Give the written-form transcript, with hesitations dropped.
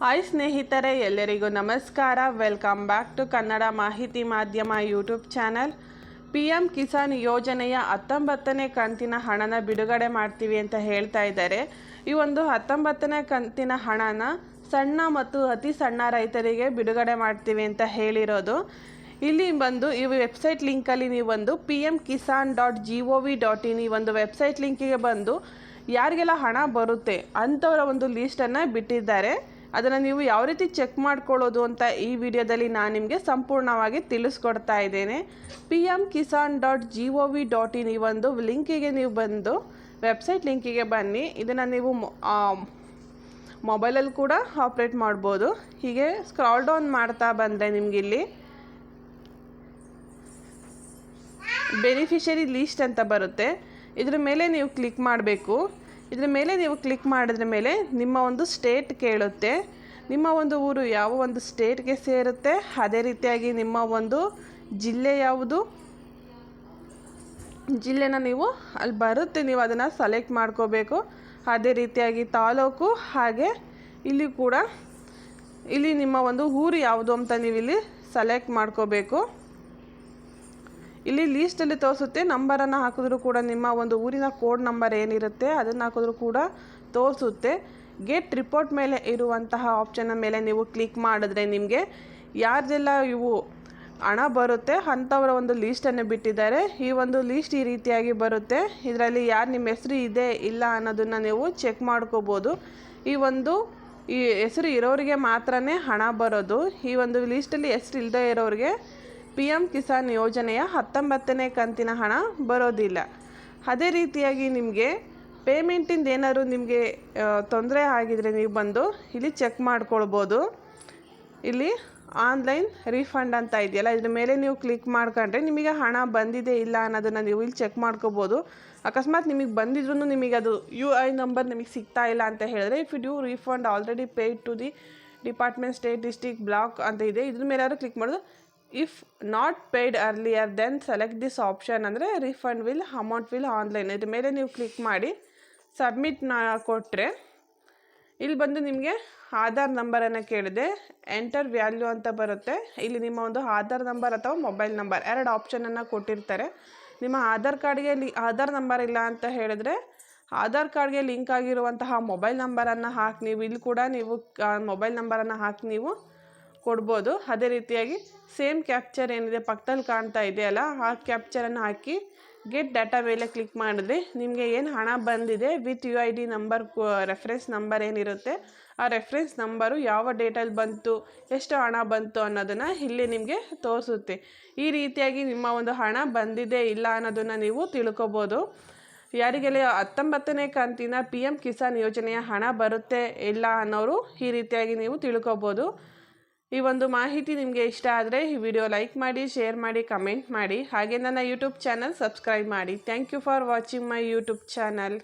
Hi ಸ್ನೇಹಿತರೆ, ಎಲ್ಲರಿಗೂ ನಮಸ್ಕಾರ. ವೆಲ್ಕಮ್ ಬ್ಯಾಕ್ ಟು ಕನ್ನಡ ಮಾಹಿತಿ ಮಾಧ್ಯಮ ಯೂಟ್ಯೂಬ್ ಚಾನಲ್. PM ಕಿಸಾನ್ ಯೋಜನೆಯ 19ನೇ ಕಂತಿನ ಹಣನ ಬಿಡುಗಡೆ ಮಾಡ್ತೀವಿ ಅಂತ ಹೇಳ್ತಾ ಇದ್ದಾರೆ. ಈ ಒಂದು 19ನೇ ಕಂತಿನ ಹಣನ ಸಣ್ಣ ಮತ್ತು ಅತಿ ಸಣ್ಣ ರೈತರಿಗೆ ಬಿಡುಗಡೆ ಮಾಡ್ತೀವಿ ಅಂತ ಹೇಳಿರೋದು. ಇಲ್ಲಿ ಬಂದು ಈ ವೆಬ್ಸೈಟ್ ಲಿಂಕಲ್ಲಿ ನೀವು ಬಂದು pmkisan.gov.in ಈ ಒಂದು ವೆಬ್ಸೈಟ್ ಲಿಂಕಿಗೆ ಬಂದು ಯಾರಿಗೆಲ್ಲ ಹಣ ಬರುತ್ತೆ ಅಂಥವರ ಒಂದು ಲೀಸ್ಟನ್ನು ಬಿಟ್ಟಿದ್ದಾರೆ. ಅದನ್ನು ನೀವು ಯಾವ ರೀತಿ ಚೆಕ್ ಮಾಡ್ಕೊಳ್ಳೋದು ಅಂತ ಈ ವಿಡಿಯೋದಲ್ಲಿ ನಾನು ನಿಮಗೆ ಸಂಪೂರ್ಣವಾಗಿ ತಿಳಿಸ್ಕೊಡ್ತಾ ಇದ್ದೇನೆ. pmkisan.gov.in ಈ ಒಂದು ಲಿಂಕಿಗೆ ನೀವು ಬಂದು ವೆಬ್ಸೈಟ್ ಲಿಂಕಿಗೆ ಬನ್ನಿ. ಇದನ್ನು ನೀವು ಮೊಬೈಲಲ್ಲಿ ಕೂಡ ಆಪ್ರೇಟ್ ಮಾಡ್ಬೋದು. ಹೀಗೆ ಸ್ಕ್ರಾಲ್ ಡೌನ್ ಮಾಡ್ತಾ ಬಂದರೆ ನಿಮಗೆ ಇಲ್ಲಿ ಬೆನಿಫಿಷರಿ ಲೀಸ್ಟ್ ಅಂತ ಬರುತ್ತೆ. ಇದ್ರ ಮೇಲೆ ನೀವು ಕ್ಲಿಕ್ ಮಾಡಬೇಕು. ಇದ್ರ ಮೇಲೆ ನೀವು ಕ್ಲಿಕ್ ಮಾಡಿದ್ರ ಮೇಲೆ ನಿಮ್ಮ ಒಂದು ಸ್ಟೇಟ್ ಕೇಳುತ್ತೆ. ನಿಮ್ಮ ಒಂದು ಊರು ಯಾವ ಒಂದು ಸ್ಟೇಟ್ಗೆ ಸೇರುತ್ತೆ, ಅದೇ ರೀತಿಯಾಗಿ ನಿಮ್ಮ ಒಂದು ಜಿಲ್ಲೆ ಯಾವುದು ಜಿಲ್ಲೆನ ನೀವು ಅಲ್ಲಿ ಬರುತ್ತೆ, ನೀವು ಅದನ್ನು ಸೆಲೆಕ್ಟ್ ಮಾಡ್ಕೋಬೇಕು. ಅದೇ ರೀತಿಯಾಗಿ ತಾಲೂಕು, ಹಾಗೆ ಇಲ್ಲಿ ಕೂಡ ಇಲ್ಲಿ ನಿಮ್ಮ ಒಂದು ಊರು ಯಾವುದು ಅಂತ ನೀವು ಇಲ್ಲಿ ಸೆಲೆಕ್ಟ್ ಮಾಡ್ಕೋಬೇಕು. ಇಲ್ಲಿ ಲೀಸ್ಟಲ್ಲಿ ತೋರಿಸುತ್ತೆ. ನಂಬರನ್ನು ಹಾಕಿದ್ರೂ ಕೂಡ ನಿಮ್ಮ ಒಂದು ಊರಿನ ಕೋಡ್ ನಂಬರ್ ಏನಿರುತ್ತೆ ಅದನ್ನು ಹಾಕಿದ್ರೂ ಕೂಡ ತೋರಿಸುತ್ತೆ. ಗೆಟ್ ರಿಪೋರ್ಟ್ ಮೇಲೆ ಇರುವಂತಹ ಆಪ್ಷನ್ನ ಮೇಲೆ ನೀವು ಕ್ಲಿಕ್ ಮಾಡಿದ್ರೆ ನಿಮಗೆ ಯಾರ್ದೆಲ್ಲ ಇವು ಹಣ ಬರುತ್ತೆ ಅಂಥವರ ಒಂದು ಲೀಸ್ಟನ್ನು ಬಿಟ್ಟಿದ್ದಾರೆ. ಈ ಒಂದು ಲೀಸ್ಟ್ ಈ ರೀತಿಯಾಗಿ ಬರುತ್ತೆ. ಇದರಲ್ಲಿ ಯಾರು ನಿಮ್ಮ ಹೆಸರು ಇದೆ ಇಲ್ಲ ಅನ್ನೋದನ್ನು ನೀವು ಚೆಕ್ ಮಾಡ್ಕೋಬೋದು. ಈ ಹೆಸರು ಇರೋರಿಗೆ ಮಾತ್ರನೇ ಹಣ ಬರೋದು. ಈ ಒಂದು ಲೀಸ್ಟಲ್ಲಿ ಹೆಸರು ಇಲ್ಲದೆ ಇರೋರಿಗೆ PM ಕಿಸಾನ್ ಯೋಜನೆಯ 19ನೇ ಕಂತಿನ ಹಣ ಬರೋದಿಲ್ಲ. ಅದೇ ರೀತಿಯಾಗಿ ನಿಮಗೆ ಪೇಮೆಂಟಿಂದ ಏನಾದ್ರು ನಿಮಗೆ ತೊಂದರೆ ಆಗಿದರೆ ನೀವು ಬಂದು ಇಲ್ಲಿ ಚೆಕ್ ಮಾಡ್ಕೊಳ್ಬೋದು. ಇಲ್ಲಿ ಆನ್ಲೈನ್ ರೀಫಂಡ್ ಅಂತ ಇದೆಯಲ್ಲ, ಇದ್ರ ಮೇಲೆ ನೀವು ಕ್ಲಿಕ್ ಮಾಡ್ಕೊಂಡ್ರೆ ನಿಮಗೆ ಹಣ ಬಂದಿದೆ ಇಲ್ಲ ಅನ್ನೋದನ್ನು ನೀವು ಇಲ್ಲಿ ಚೆಕ್ ಮಾಡ್ಕೋಬೋದು. ಅಕಸ್ಮಾತ್ ನಿಮಗೆ ಬಂದಿದ್ರೂ ನಿಮಗೆ ಅದು UI ನಂಬರ್ ನಿಮಗೆ ಸಿಗ್ತಾ ಇಲ್ಲ ಅಂತ ಹೇಳಿದ್ರೆ, if you due refund already paid to the department state district block ಅಂತ ಇದೆ. ಇದ್ರ ಮೇಲೆ ಯಾರು ಕ್ಲಿಕ್ ಮಾಡೋದು. If not paid earlier then select this option ಅಂದರೆ refund will amount will online. ಇದ್ರ ಮೇಲೆ ನೀವು ಕ್ಲಿಕ್ ಮಾಡಿ ಸಬ್ಮಿಟ್ನ ಕೊಟ್ಟರೆ ಇಲ್ಲಿ ಬಂದು ನಿಮಗೆ ಆಧಾರ್ ನಂಬರನ್ನು ಕೇಳಿದೆ. ಎಂಟರ್ ವ್ಯಾಲ್ಯೂ ಅಂತ ಬರುತ್ತೆ. ಇಲ್ಲಿ ನಿಮ್ಮ ಒಂದು ಆಧಾರ್ ನಂಬರ್ ಅಥವಾ ಮೊಬೈಲ್ ನಂಬರ್ ಎರಡು ಆಪ್ಷನನ್ನು ಕೊಟ್ಟಿರ್ತಾರೆ. ನಿಮ್ಮ ಆಧಾರ್ ನಂಬರ್ ಇಲ್ಲ ಅಂತ ಹೇಳಿದ್ರೆ ಆಧಾರ್ ಕಾರ್ಡ್ಗೆ ಲಿಂಕ್ ಆಗಿರುವಂತಹ ಮೊಬೈಲ್ ನಂಬರನ್ನು ಹಾಕಿ ನೀವು ಇಲ್ಲಿ ಕೂಡ ನೀವು ಮೊಬೈಲ್ ನಂಬರನ್ನು ಹಾಕಿ ನೀವು ಕೊಡ್ಬೋದು. ಅದೇ ರೀತಿಯಾಗಿ ಸೇಮ್ ಕ್ಯಾಪ್ಚರ್ ಏನಿದೆ ಪಕ್ಕದಲ್ಲಿ ಕಾಣ್ತಾ ಇದೆಯಲ್ಲ, ಆ ಕ್ಯಾಪ್ಚರನ್ನು ಹಾಕಿ ಗೆಟ್ ಡಾಟಾ ಮೇಲೆ ಕ್ಲಿಕ್ ಮಾಡಿದ್ರೆ ನಿಮಗೆ ಏನು ಹಣ ಬಂದಿದೆ with UID number, reference number ಏನಿರುತ್ತೆ ಆ ರೆಫರೆನ್ಸ್ ನಂಬರು ಯಾವ ಡೇಟಲ್ಲಿ ಬಂತು, ಎಷ್ಟು ಹಣ ಬಂತು ಅನ್ನೋದನ್ನು ಇಲ್ಲಿ ನಿಮಗೆ ತೋರಿಸುತ್ತೆ. ಈ ರೀತಿಯಾಗಿ ನಿಮ್ಮ ಒಂದು ಹಣ ಬಂದಿದೆ ಇಲ್ಲ ಅನ್ನೋದನ್ನು ನೀವು ತಿಳ್ಕೊಬೋದು. ಯಾರಿಗೆಲ್ಲ 19ನೇ ಕಂತಿನ PM ಕಿಸಾನ್ ಯೋಜನೆಯ ಹಣ ಬರುತ್ತೆ ಇಲ್ಲ ಅನ್ನೋರು ಈ ರೀತಿಯಾಗಿ ನೀವು ತಿಳ್ಕೊಬೋದು. ಈ ಒಂದು ಮಾಹಿತಿ ನಿಮಗೆ ಇಷ್ಟ ಆದರೆ ಈ ವಿಡಿಯೋ ಲೈಕ್ ಮಾಡಿ, ಶೇರ್ ಮಾಡಿ, ಕಮೆಂಟ್ ಮಾಡಿ. ಹಾಗೆ ನನ್ನ ಯೂಟ್ಯೂಬ್ ಚಾನಲ್ ಸಬ್ಸ್ಕ್ರೈಬ್ ಮಾಡಿ. Thank you for watching my YouTube channel.